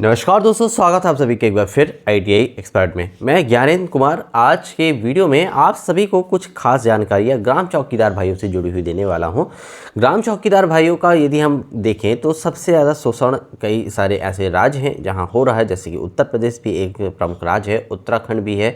नमस्कार दोस्तों, स्वागत है आप सभी के एक बार फिर ITI एक्सपर्ट में। मैं ज्ञानेंद्र कुमार आज के वीडियो में आप सभी को कुछ खास जानकारियाँ ग्राम चौकीदार भाइयों से जुड़ी हुई देने वाला हूँ। ग्राम चौकीदार भाइयों का यदि हम देखें तो सबसे ज़्यादा शोषण कई सारे ऐसे राज्य हैं जहाँ हो रहा है, जैसे कि उत्तर प्रदेश भी एक प्रमुख राज्य है, उत्तराखंड भी है,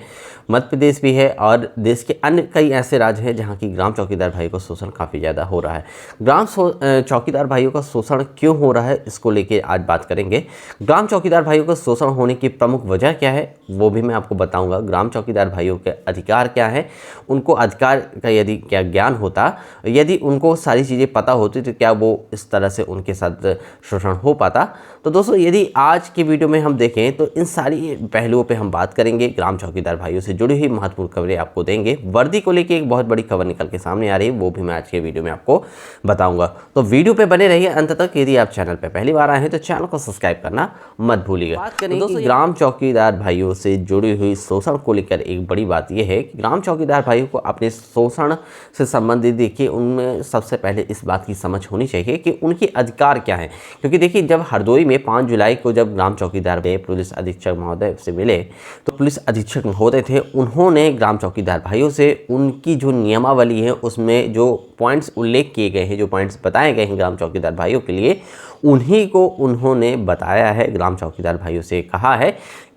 मध्य प्रदेश भी है और देश के अन्य कई ऐसे राज्य हैं जहाँ की ग्राम चौकीदार भाइयों का शोषण काफ़ी ज़्यादा हो रहा है। ग्राम चौकीदार भाइयों का शोषण क्यों हो रहा है, इसको लेके आज बात करेंगे। ग्राम चौकीदार भाइयों का शोषण होने की प्रमुख वजह क्या है वो भी मैं आपको बताऊंगा। ग्राम चौकीदार भाइयों के अधिकार क्या है, उनको अधिकार का यदि क्या ज्ञान होता, यदि उनको सारी चीज़ें पता होती तो क्या वो इस तरह से उनके साथ शोषण हो पाता। तो दोस्तों यदि आज की वीडियो में हम देखें तो इन सारी पहलुओं पे हम बात करेंगे। ग्राम चौकीदार भाइयों से जुड़ी हुई महत्वपूर्ण खबरें आपको देंगे। वर्दी को लेकर एक बहुत बड़ी खबर निकल के सामने आ रही है, वो भी मैं आज के वीडियो में आपको बताऊंगा। तो वीडियो पे बने रहिए अंत तक। यदि आप चैनल पे पहली बार आए हैं तो चैनल को सब्सक्राइब करना मत भूलिएगा। बात करें दोस्तों ग्राम चौकीदार भाइयों से जुड़ी हुई शोषण को लेकर एक बड़ी बात यह है कि ग्राम चौकीदार भाइयों को अपने शोषण से संबंधित देखिए उनमें सबसे पहले इस बात की समझ होनी चाहिए कि उनके अधिकार क्या हैं। क्योंकि देखिए जब हरदोई में 5 जुलाई को जब ग्राम चौकीदार पुलिस अधीक्षक महोदय से मिले तो पुलिस अधीक्षक महोदय थे, उन्होंने ग्राम चौकीदार भाइयों से उनकी जो नियमावली है उसमें जो पॉइंट्स उल्लेख किए गए हैं, जो पॉइंट्स बताए गए हैं ग्राम चौकीदार भाइयों के लिए, उन्हीं को उन्होंने बताया है। ग्राम चौकीदार भाइयों से कहा है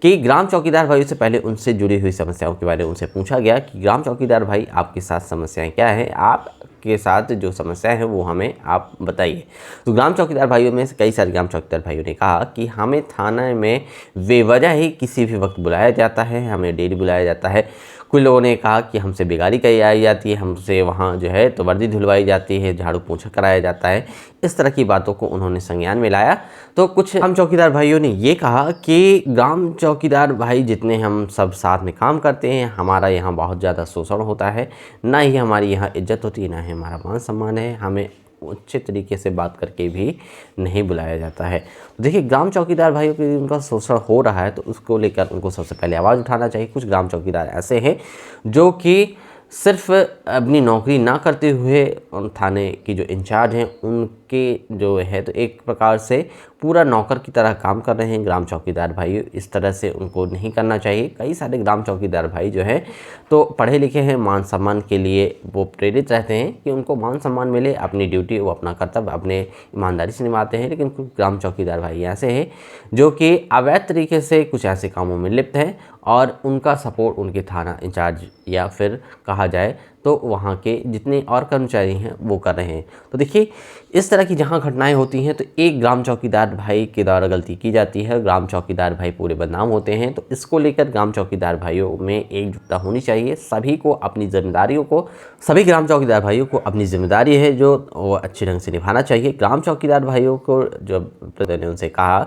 कि ग्राम चौकीदार भाइयों से पहले उनसे जुड़ी हुई समस्याओं के बारे में उनसे पूछा गया कि ग्राम चौकीदार भाई आपके साथ समस्याएं क्या हैं, आपके साथ जो समस्याएं हैं वो हमें आप बताइए। तो ग्राम चौकीदार भाइयों में से कई सारे ग्राम चौकीदार भाइयों ने कहा कि हमें थाना में बेवजह ही किसी भी वक्त बुलाया जाता है, हमें डेली बुलाया जाता है। कुछ लोगों ने कहा कि हमसे बेगारी कराई जाती है, हमसे वहाँ जो है तो वर्दी धुलवाई जाती है, झाड़ू पोंछा कराया जाता है। इस तरह की बातों को उन्होंने संज्ञान में लाया। तो कुछ ग्राम चौकीदार भाइयों ने ये कहा कि ग्राम चौकीदार भाई जितने हम सब साथ में काम करते हैं, हमारा यहाँ बहुत ज़्यादा शोषण होता है, ना ही हमारी यहाँ इज्जत होती है, ना ही हमारा मान सम्मान है, हमें अच्छे तरीके से बात करके भी नहीं बुलाया जाता है। तो देखिए ग्राम चौकीदार भाइयों के उनका शोषण हो रहा है तो उसको लेकर उनको सबसे पहले आवाज़ उठाना चाहिए। कुछ ग्राम चौकीदार ऐसे हैं जो कि सिर्फ अपनी नौकरी ना करते हुए थाने की जो इंचार्ज हैं उनके जो है तो एक प्रकार से पूरा नौकर की तरह काम कर रहे हैं। ग्राम चौकीदार भाई इस तरह से उनको नहीं करना चाहिए। कई सारे ग्राम चौकीदार भाई जो हैं तो पढ़े लिखे हैं, मान सम्मान के लिए वो प्रेरित रहते हैं कि उनको मान सम्मान मिले, अपनी ड्यूटी वो अपना कर्तव्य अपने ईमानदारी से निभाते हैं। लेकिन कुछ ग्राम चौकीदार भाई ऐसे हैं जो कि अवैध तरीके से कुछ ऐसे कामों में लिप्त हैं और उनका सपोर्ट उनके थाना इंचार्ज या फिर कहा जाए तो वहाँ के जितने और कर्मचारी हैं वो कर रहे हैं। तो देखिए इस तरह की जहाँ घटनाएं होती हैं तो एक ग्राम चौकीदार भाई के द्वारा गलती की जाती है, ग्राम चौकीदार भाई पूरे बदनाम होते हैं। तो इसको लेकर ग्राम चौकीदार भाइयों में एकजुटता होनी चाहिए। सभी को अपनी जिम्मेदारियों को, सभी ग्राम चौकीदार भाइयों को अपनी जिम्मेदारी है जो वो अच्छे ढंग से निभाना चाहिए। ग्राम चौकीदार भाइयों को जब ने उनसे कहा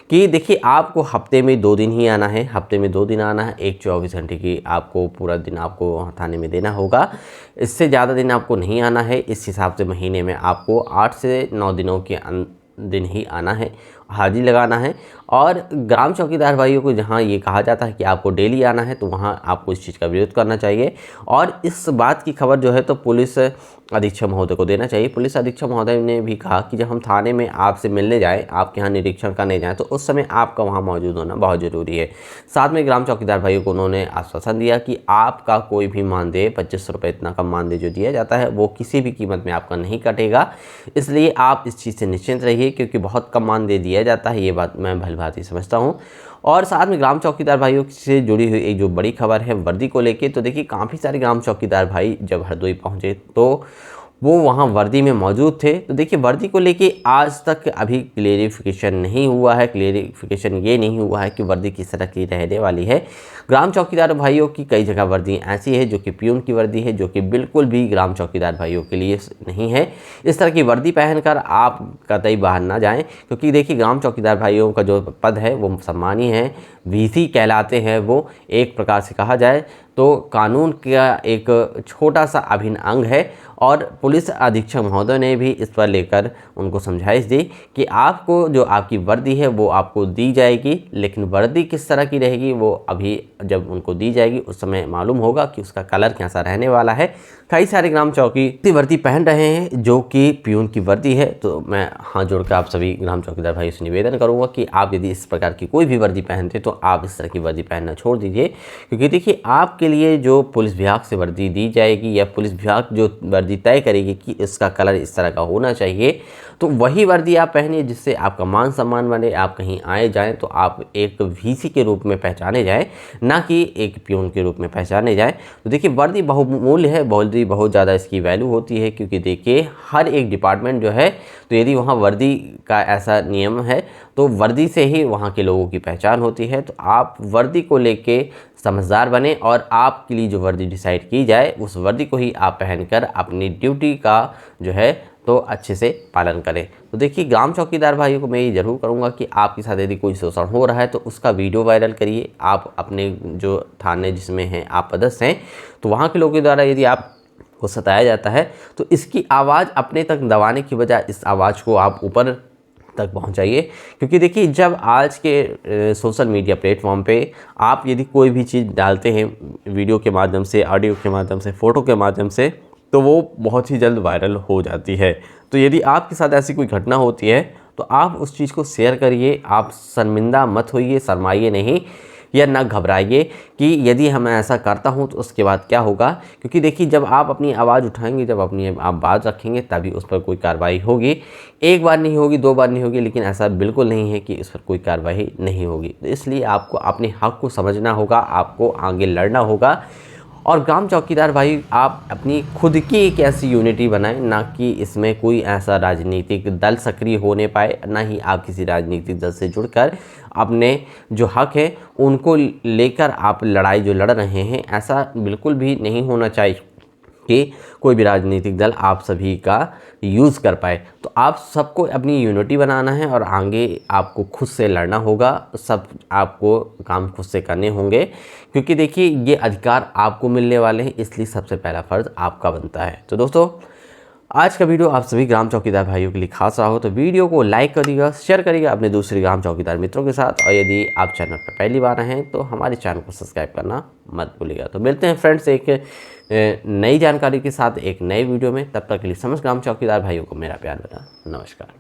कि देखिए आपको हफ्ते में 2 दिन ही आना है, हफ्ते में 2 दिन आना है, एक 24 घंटे की आपको पूरा दिन आपको थाने में देना होगा, इससे ज़्यादा दिन आपको नहीं आना है। इस हिसाब से महीने में आपको 8 से 9 दिनों के दिन ही आना है, हाजिरी लगाना है। और ग्राम चौकीदार भाइयों को जहाँ ये कहा जाता है कि आपको डेली आना है तो वहाँ आपको इस चीज़ का विरोध करना चाहिए। और इस बात की खबर जो है तो पुलिस अधीक्षक महोदय को देना चाहिए। पुलिस अधीक्षक महोदय ने भी कहा कि जब हम थाने में आपसे मिलने जाएं, आपके यहाँ निरीक्षण करने जाएं तो उस समय आपका वहाँ मौजूद होना बहुत ज़रूरी है। साथ में ग्राम चौकीदार भाइयों को उन्होंने आश्वासन दिया कि आपका कोई भी मानदेय 2500 रुपये इतना कम मानदेय जो दिया जाता है वो किसी भी कीमत में आपका नहीं कटेगा, इसलिए आप इस चीज़ से निश्चिंत रहिए क्योंकि बहुत कम मानदेय दिया जाता है। ये बात मैं भलीभांति समझता हूँ। और साथ में ग्राम चौकीदार भाइयों से जुड़ी हुई एक जो बड़ी खबर है वर्दी को लेके, तो देखिए काफ़ी सारे ग्राम चौकीदार भाई जब हरदोई पहुँचे तो वो वहाँ वर्दी में मौजूद थे। तो देखिए वर्दी को लेके आज तक अभी क्लेरिफिकेशन नहीं हुआ है। क्लेरिफिकेशन ये नहीं हुआ है कि वर्दी किस तरह की रहने वाली है। ग्राम चौकीदार भाइयों की कई जगह वर्दी ऐसी है जो कि प्यून की वर्दी है, जो कि बिल्कुल भी ग्राम चौकीदार भाइयों के लिए नहीं है। इस तरह की वर्दी पहनकर आप कतई बाहर ना जाएं क्योंकि देखिए ग्राम चौकीदार भाइयों का जो पद है वो सम्मानीय है, VC कहलाते हैं वो, एक प्रकार से कहा जाए तो कानून का एक छोटा सा अभिन्न अंग है और पुलिस अधीक्षक महोदय ने भी इस पर लेकर उनको समझाइश दी कि आपको जो आपकी वर्दी है वो आपको दी जाएगी, लेकिन वर्दी किस तरह की रहेगी वो अभी जब उनको दी जाएगी उस समय मालूम होगा कि उसका कलर कैसा रहने वाला है। कई सारे ग्राम चौकी वर्दी पहन रहे हैं जो कि पियून की वर्दी है, तो मैं हाथ जोड़कर आप सभी ग्राम चौकीदार भाई से निवेदन करूंगा कि आप यदि इस प्रकार की कोई भी वर्दी पहनते तो आप इस तरह की वर्दी पहनना छोड़ दीजिए, क्योंकि देखिए आपके लिए जो पुलिस विभाग से वर्दी दी जाएगी या पुलिस विभाग जो वर्दी तय करेगी कि इसका कलर इस तरह का होना चाहिए, तो वही वर्दी आप पहनिए जिससे आपका मान सम्मान बने, आप कहीं आए जाएं तो आप एक वीसी के रूप में पहचाने जाएं, ना कि एक पियून के रूप में पहचाने जाएं। तो देखिए वर्दी बहुमूल्य है, वर्दी बहुत ज़्यादा इसकी वैल्यू होती है, क्योंकि देखिए हर एक डिपार्टमेंट जो है तो यदि वहाँ वर्दी का ऐसा नियम है तो वर्दी से ही वहाँ के लोगों की पहचान होती है। तो आप वर्दी को लेके समझदार बने और आपके लिए जो वर्दी डिसाइड की जाए उस वर्दी को ही आप पहनकर अपनी ड्यूटी का जो है तो अच्छे से पालन करें। तो देखिए ग्राम चौकीदार भाइयों को मैं ये ज़रूर करूँगा कि आपके साथ यदि कोई शोषण हो रहा है तो उसका वीडियो वायरल करिए। आप अपने जो थाने जिसमें हैं आप पदस्थ हैं तो वहाँ के लोगों के द्वारा यदि आप को सताया जाता है तो इसकी आवाज़ अपने तक दबाने की बजाय इस आवाज़ को आप ऊपर तक पहुंचाइए, क्योंकि देखिए जब आज के सोशल मीडिया प्लेटफॉर्म पे आप यदि कोई भी चीज़ डालते हैं वीडियो के माध्यम से, ऑडियो के माध्यम से, फ़ोटो के माध्यम से, तो वो बहुत ही जल्द वायरल हो जाती है। तो यदि आपके साथ ऐसी कोई घटना होती है तो आप उस चीज़ को शेयर करिए, आप शर्मिंदा मत होइए, शर्माइए नहीं या ना घबराइए कि यदि हम ऐसा करता हूं तो उसके बाद क्या होगा। क्योंकि देखिए जब आप अपनी आवाज़ उठाएंगे, जब अपनी आप बात रखेंगे तभी उस पर कोई कार्रवाई होगी। एक बार नहीं होगी, दो बार नहीं होगी, लेकिन ऐसा बिल्कुल नहीं है कि इस पर कोई कार्रवाई नहीं होगी। तो इसलिए आपको अपने हक को समझना होगा, आपको आगे लड़ना होगा। और ग्राम चौकीदार भाई आप अपनी खुद की एक ऐसी यूनिटी बनाएं, ना कि इसमें कोई ऐसा राजनीतिक दल सक्रिय होने पाए, ना ही आप किसी राजनीतिक दल से जुड़कर अपने जो हक है उनको लेकर आप लड़ाई जो लड़ रहे हैं, ऐसा बिल्कुल भी नहीं होना चाहिए कि कोई भी राजनीतिक दल आप सभी का यूज़ कर पाए। तो आप सबको अपनी यूनिटी बनाना है और आगे आपको खुद से लड़ना होगा, सब आपको काम खुद से करने होंगे, क्योंकि देखिए ये अधिकार आपको मिलने वाले हैं, इसलिए सबसे पहला फ़र्ज़ आपका बनता है। तो दोस्तों आज का वीडियो आप सभी ग्राम चौकीदार भाइयों के लिए खास रहा हो तो वीडियो को लाइक करिएगा, शेयर करिएगा अपने दूसरे ग्राम चौकीदार मित्रों के साथ, और यदि आप चैनल पर पहली बार आए हैं तो हमारे चैनल को सब्सक्राइब करना मत भूलिएगा। तो मिलते हैं फ्रेंड्स एक नई जानकारी के साथ एक नए वीडियो में, तब तक के लिए समस्त ग्राम चौकीदार भाइयों को मेरा प्यार भरा नमस्कार।